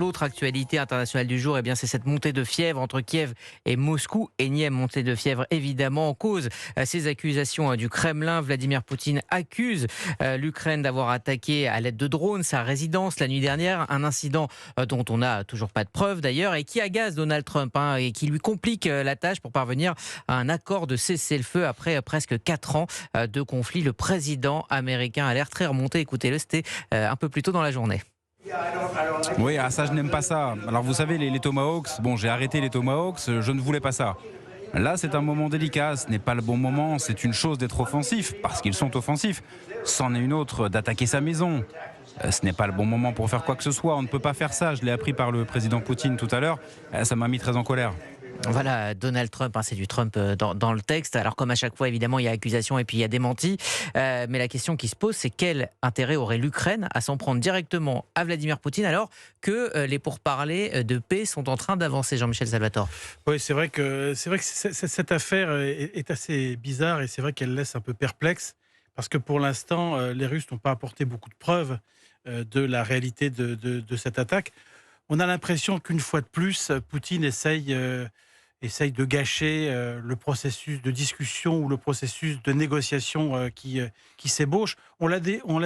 L'autre actualité internationale du jour, eh bien, c'est cette montée de fièvre entre Kiev et Moscou. Énième montée de fièvre, évidemment, en cause ces accusations du Kremlin. Vladimir Poutine accuse l'Ukraine d'avoir attaqué à l'aide de drones sa résidence la nuit dernière. Un incident dont on n'a toujours pas de preuves d'ailleurs et qui agace Donald Trump et qui lui complique la tâche pour parvenir à un accord de cessez-le-feu après presque 4 ans de conflit. Le président américain a l'air très remonté. Écoutez-le, c'était un peu plus tôt dans la journée. Oui, ça je n'aime pas ça. Alors vous savez, les Tomahawks, bon j'ai arrêté les Tomahawks, je ne voulais pas ça. Là c'est un moment délicat, ce n'est pas le bon moment, c'est une chose d'être offensif, parce qu'ils sont offensifs. C'en est une autre d'attaquer sa maison. Ce n'est pas le bon moment pour faire quoi que ce soit, on ne peut pas faire ça, je l'ai appris par le président Poutine tout à l'heure, ça m'a mis très en colère. Voilà, Donald Trump, c'est du Trump dans le texte. Alors comme à chaque fois, évidemment, il y a accusation et puis il y a démenti. Mais la question qui se pose, c'est quel intérêt aurait l'Ukraine à s'en prendre directement à Vladimir Poutine alors que les pourparlers de paix sont en train d'avancer, Jean-Michel Salvatore? Oui, c'est vrai que cette affaire est assez bizarre et c'est vrai qu'elle laisse un peu perplexe parce que pour l'instant, les Russes n'ont pas apporté beaucoup de preuves de la réalité de cette attaque. On a l'impression qu'une fois de plus, Poutine essaye de gâcher le processus de discussion ou le processus de négociation qui s'ébauche. On l'a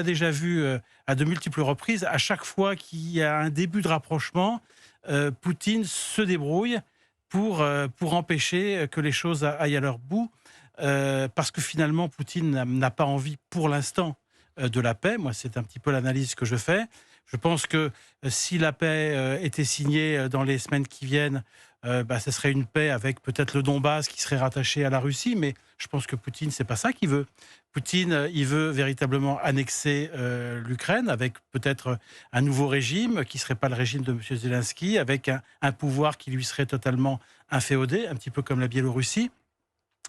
déjà vu à de multiples reprises. À chaque fois qu'il y a un début de rapprochement, Poutine se débrouille pour empêcher que les choses aillent à leur bout. Parce que finalement, Poutine n'a pas envie pour l'instant de la paix. Moi, c'est un petit peu l'analyse que je fais. Je pense que si la paix était signée dans les semaines qui viennent, ce serait une paix avec peut-être le Donbass qui serait rattaché à la Russie, mais je pense que Poutine, c'est pas ça qu'il veut. Poutine, il veut véritablement annexer l'Ukraine avec peut-être un nouveau régime qui serait pas le régime de M. Zelensky, avec un pouvoir qui lui serait totalement inféodé, un petit peu comme la Biélorussie.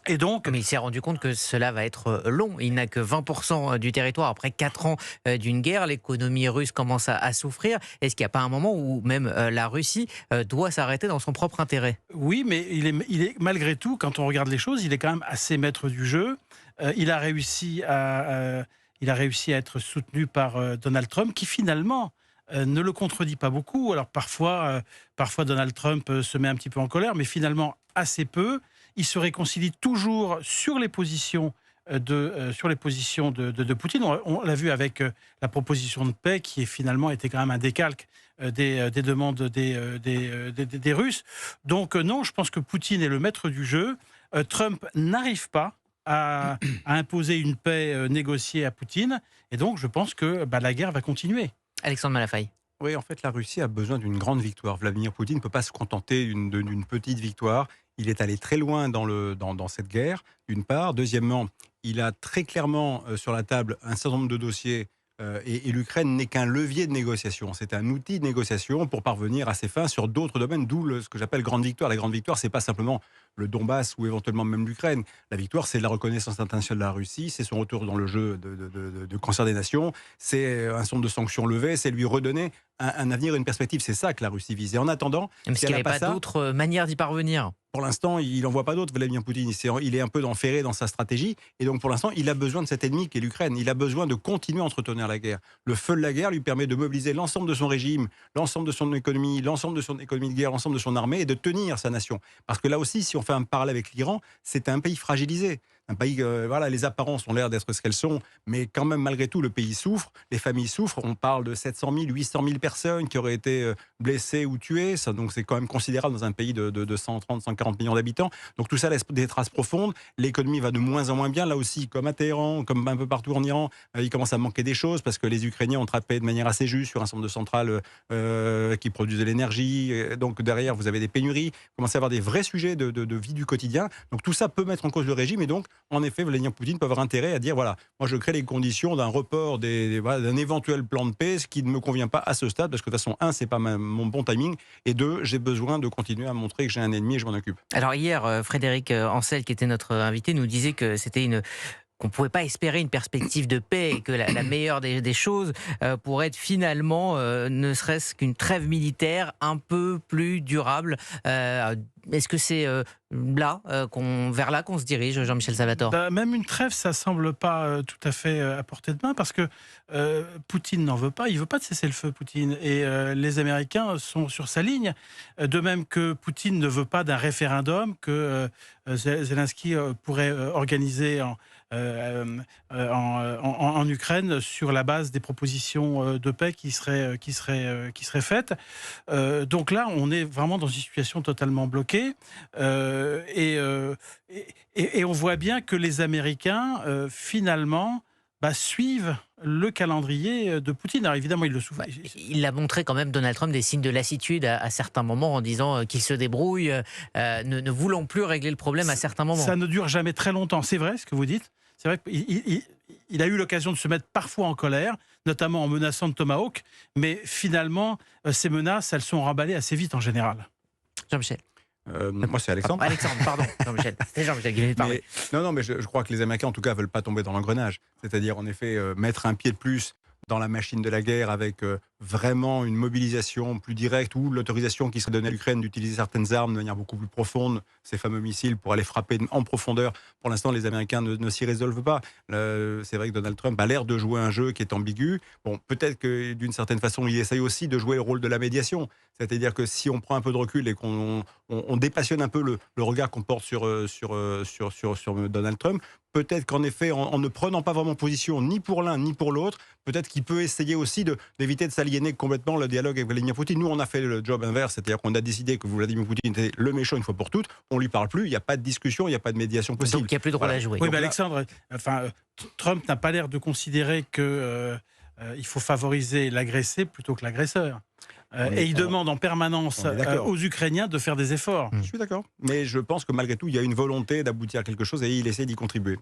Et donc, Mais il s'est rendu compte que cela va être long. Il n'a que 20% du territoire après 4 ans d'une guerre. L'économie russe commence à souffrir. Est-ce qu'il n'y a pas un moment où même la Russie doit s'arrêter dans son propre intérêt? oui, mais il est malgré tout, quand on regarde les choses, il est quand même assez maître du jeu. Il a réussi à être soutenu par Donald Trump, qui finalement ne le contredit pas beaucoup. Alors parfois Donald Trump se met un petit peu en colère, mais finalement assez peu. Il se réconcilie toujours sur les positions de Poutine. On l'a vu avec la proposition de paix qui est finalement était quand même un décalque des demandes des Russes. Donc non, je pense que Poutine est le maître du jeu. Trump n'arrive pas à imposer une paix négociée à Poutine. Et donc je pense que la guerre va continuer. Alexandre Malafaille. Oui, en fait, la Russie a besoin d'une grande victoire. Vladimir Poutine ne peut pas se contenter d'une petite victoire. Il est allé très loin dans cette guerre, d'une part. Deuxièmement, il a très clairement sur la table un certain nombre de dossiers et l'Ukraine n'est qu'un levier de négociation. C'est un outil de négociation pour parvenir à ses fins sur d'autres domaines, d'où ce que j'appelle grande victoire. La grande victoire, c'est pas simplement le Donbass ou éventuellement même l'Ukraine. La victoire, c'est la reconnaissance internationale de la Russie, c'est son retour dans le jeu de concert des nations, c'est un certain nombre de sanctions levées, c'est lui redonner un avenir et une perspective. C'est ça que la Russie vise. Et en attendant, Est-ce qu'il n'y avait pas d'autre manière d'y parvenir? pour l'instant, il n'en voit pas d'autres, Vladimir Poutine. Il est un peu enferré dans sa stratégie. Et donc, pour l'instant, il a besoin de cet ennemi qui est l'Ukraine. Il a besoin de continuer à entretenir la guerre. Le feu de la guerre lui permet de mobiliser l'ensemble de son régime, l'ensemble de son économie de guerre, l'ensemble de son armée et de tenir sa nation. Parce que là aussi, si on fait un parallèle avec l'Iran, c'est un pays fragilisé. Un pays, les apparences ont l'air d'être ce qu'elles sont, mais quand même, malgré tout, le pays souffre, les familles souffrent. On parle de 700 000, 800 000 personnes qui auraient été blessées ou tuées. Ça, donc, c'est quand même considérable dans un pays de 130, 140 millions d'habitants. Donc, tout ça laisse des traces profondes. L'économie va de moins en moins bien. Là aussi, comme à Téhéran, comme un peu partout en Iran, il commence à manquer des choses parce que les Ukrainiens ont trappé de manière assez juste sur un certain nombre de centrales qui produisent de l'énergie. Donc, derrière, vous avez des pénuries. Vous commencez à avoir des vrais sujets de vie du quotidien. Donc, tout ça peut mettre en cause le régime et donc, en effet, Vladimir Poutine peut avoir intérêt à dire voilà, moi je crée les conditions d'un report d'un éventuel plan de paix, ce qui ne me convient pas à ce stade, parce que de toute façon, un, c'est pas mon bon timing, et deux, j'ai besoin de continuer à montrer que j'ai un ennemi et je m'en occupe. Alors hier, Frédéric Ancel, qui était notre invité, nous disait que c'était une qu'on ne pouvait pas espérer une perspective de paix et que la meilleure des choses pourrait être finalement, ne serait-ce qu'une trêve militaire un peu plus durable. Est-ce que c'est vers là qu'on se dirige, Jean-Michel Salvatore? Même une trêve, ça semble pas tout à fait à portée de main parce que Poutine n'en veut pas. Il veut pas de cessez-le-feu, Poutine. Et les Américains sont sur sa ligne. De même que Poutine ne veut pas d'un référendum que Zelensky pourrait organiser en Ukraine sur la base des propositions de paix qui seraient faites. Donc là, on est vraiment dans une situation totalement bloquée. Et on voit bien que les Américains, finalement, suivent le calendrier de Poutine. Alors évidemment, il le souffre. Il a montré quand même, Donald Trump, des signes de lassitude à certains moments en disant qu'il se débrouille, ne voulant plus régler le problème à certains moments. Ça ne dure jamais très longtemps. C'est vrai ce que vous dites. C'est vrai qu'il a eu l'occasion de se mettre parfois en colère, notamment en menaçant de Tomahawk, mais finalement, ces menaces, elles sont remballées assez vite en général. Jean-Michel. Moi, c'est Alexandre. Alexandre, pardon, Jean-Michel. C'est Jean-Michel qui vient de parler. Mais je crois que les Américains, en tout cas, ne veulent pas tomber dans l'engrenage. C'est-à-dire, en effet, mettre un pied de plus dans la machine de la guerre avec vraiment une mobilisation plus directe ou l'autorisation qui serait donnée à l'Ukraine d'utiliser certaines armes de manière beaucoup plus profonde, ces fameux missiles, pour aller frapper en profondeur. Pour l'instant, les Américains ne s'y résolvent pas. C'est vrai que Donald Trump a l'air de jouer un jeu qui est ambigu. Bon, peut-être que d'une certaine façon, il essaye aussi de jouer le rôle de la médiation. C'est-à-dire que si on prend un peu de recul et qu'on dépassionne un peu le regard qu'on porte sur Donald Trump, peut-être qu'en effet, en ne prenant pas vraiment position ni pour l'un ni pour l'autre, peut-être qu'il peut essayer aussi d'éviter de s'aliéner complètement le dialogue avec Vladimir Poutine. Nous, on a fait le job inverse, c'est-à-dire qu'on a décidé que Vladimir Poutine était le méchant une fois pour toutes. On lui parle plus, il n'y a pas de discussion, il n'y a pas de médiation possible. Donc il n'y a plus de rôle à jouer. Oui, mais Alexandre, Trump n'a pas l'air de considérer que il faut favoriser l'agressé plutôt que l'agresseur. Et il demande en permanence aux Ukrainiens de faire des efforts. Je suis d'accord. Mais je pense que malgré tout, il y a une volonté d'aboutir à quelque chose et il essaie d'y contribuer.